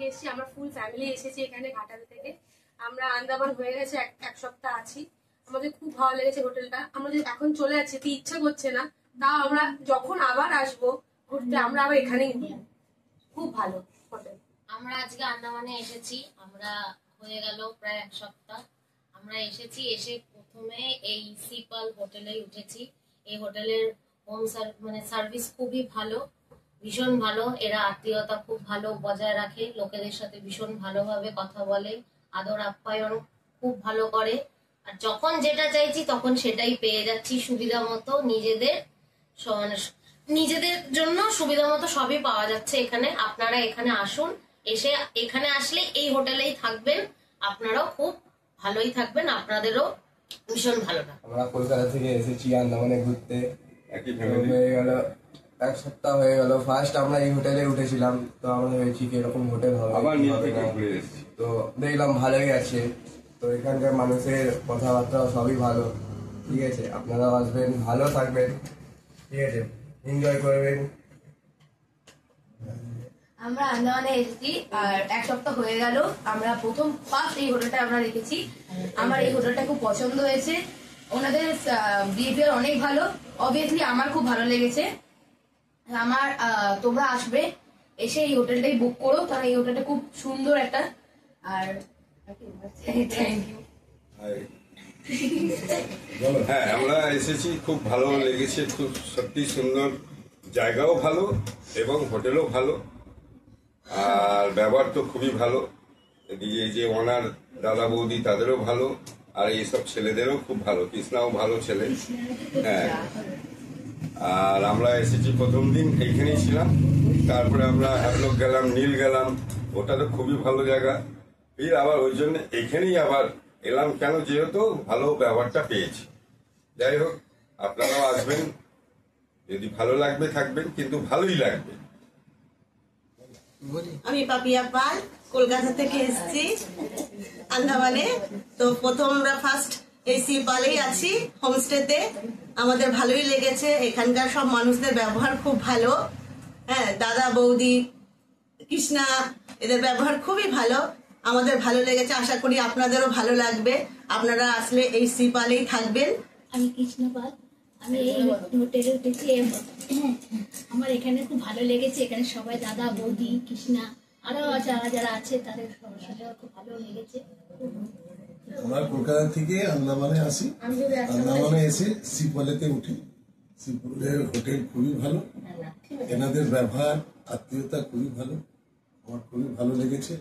এসেছি, আমরা full family এসেছি এখানে ঘাটাল থেকে। আমরা আন্দামান হয়ে গেছে এক সপ্তাহ আছি। আমাদের খুব ভালো লেগেছে হোটেলটা। আমরা যে এখন চলে যাচ্ছি ইচ্ছা করছে না, তাও আমরা যখন আবার আসবো ঘুরতে আমরা আবার এখানেই ঘুরবো। খুব ভালো হোটেল। আমরা আজকে আন্দামানে এসেছি, আমরা হয়ে গেল প্রায় এক সপ্তাহ। আমরা এসেছি, এসে প্রথমে এই সিপাল হোটেলেই উঠেছি। এই হোটেলের হোম সার্ভিস খুবই ভালো, ভীষণ ভালো। এরা আত্মীয়তা খুব ভালো বজায় রাখে, লোকেদের সাথে ভীষণ ভালোভাবে কথা বলে, আদর আপ্যায়ন খুব ভালো করে। আর যখন যেটা চাইছি তখন সেটাই পেয়ে যাচ্ছি সুবিধা মতো। নিজেদের জন্য সুবিধা মতো সবই পাওয়া যাচ্ছে এখানে। আপনারা এখানে আসুন, এসে এখানে আসলে এই হোটেলেই থাকবেন, আপনারাও খুব ভালোই থাকবেন, আপনাদেরও ভীষণ ভালো লাগবে। আমরা কলকাতা থেকে এসেছি আন্দামানে ঘুরতে, হয়ে গেল এক সপ্তাহ হয়ে গেল। ফার্স্ট আমরা এই হোটেলে উঠেছিলাম, তো আমরা ভেবেছি কি এরকম হোটেল হবে, তো দেখলাম ভালোই আছে। তো এখানকার মানুষের কথাবার্তা সবই ভালো, ঠিক আছে। আপনারাও আসবেন, ভালো থাকবেন, ঠিক আছে, এনজয় করবেন। আমরা আন্দামানে এসেছি আর এক সপ্তাহ হয়ে গেল। আমরা ফার্স্ট এই হোটেলটা আমরা রেখেছি। আমার এই হোটেলটা খুব পছন্দ হয়েছে, ওনাদের বিহেভিয়ার অনেক ভালো। অবভিয়াসলি আমার খুব ভালো লেগেছে। তোমরা আসবে, এসে এই হোটেলটাই বুক করো, কারণ এই হোটেলটা খুব সুন্দর একটা। আর থ্যাংক ইউ। হ্যাঁ, আমরা এসেছি, খুব ভালো লেগেছে, খুব সত্যি সুন্দর, জায়গাও ভালো এবং হোটেলও ভালো, আর ব্যবহার তো খুবই ভালো। এদিকে যে ওনার দাদা বৌদি তাদেরও ভালো, আর এইসব ছেলেদেরও খুব ভালো, কৃষ্ণাও ভালো ছেলে। হ্যাঁ, আর আমরা এসেছি প্রথম দিন এইখানেই ছিলাম, তারপরে আমরা হ্যাভলক গেলাম, নীল গেলাম, ওটা তো খুবই ভালো জায়গা। ফির আবার ওই জন্য এখানেই আবার এলাম, কেন যেহেতু ভালো ব্যবহারটা পেয়েছি। যাই হোক, আপনারাও আসবেন, যদি ভালো লাগবে থাকবেন, কিন্তু ভালোই লাগবে। আমি পাপিয়া পাল, কলকাতা থেকে এসেছি আন্দামানে। তো আমরা ফার্স্ট এই সিপালেই আছি হোমস্টেতে। আমাদের ভালোই লেগেছে, এখানকার সব মানুষদের ব্যবহার খুব ভালো। হ্যাঁ, দাদা বৌদি কৃষ্ণা এদের ব্যবহার খুবই ভালো, আমাদের ভালো লেগেছে। আশা করি আপনাদেরও ভালো লাগবে, আপনারা আসলে এই সিপালেই থাকবেন। আমি কৃষ্ণ পাল, আমি এই হোটেলে উঠেছি। আমার এখানে খুব ভালো লেগেছে, এখানে সবাই দাদা বৌদি কৃষ্ণা আরো যারা আছে তাদের সবার সাথে খুব ভালো লেগেছে। আমরা কলকাতা থেকে আন্দামানে আসি, আন্দামানে এসে সিপালেতে উঠি। সিপালের হোটেল খুবই ভালো, এনাদের ব্যবহার আত্মীয়তা খুবই ভালো, আমার খুবই ভালো লেগেছে।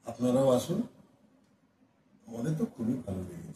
আপনারাও আসুন, আমাদের তো খুবই ভালো লেগেছে।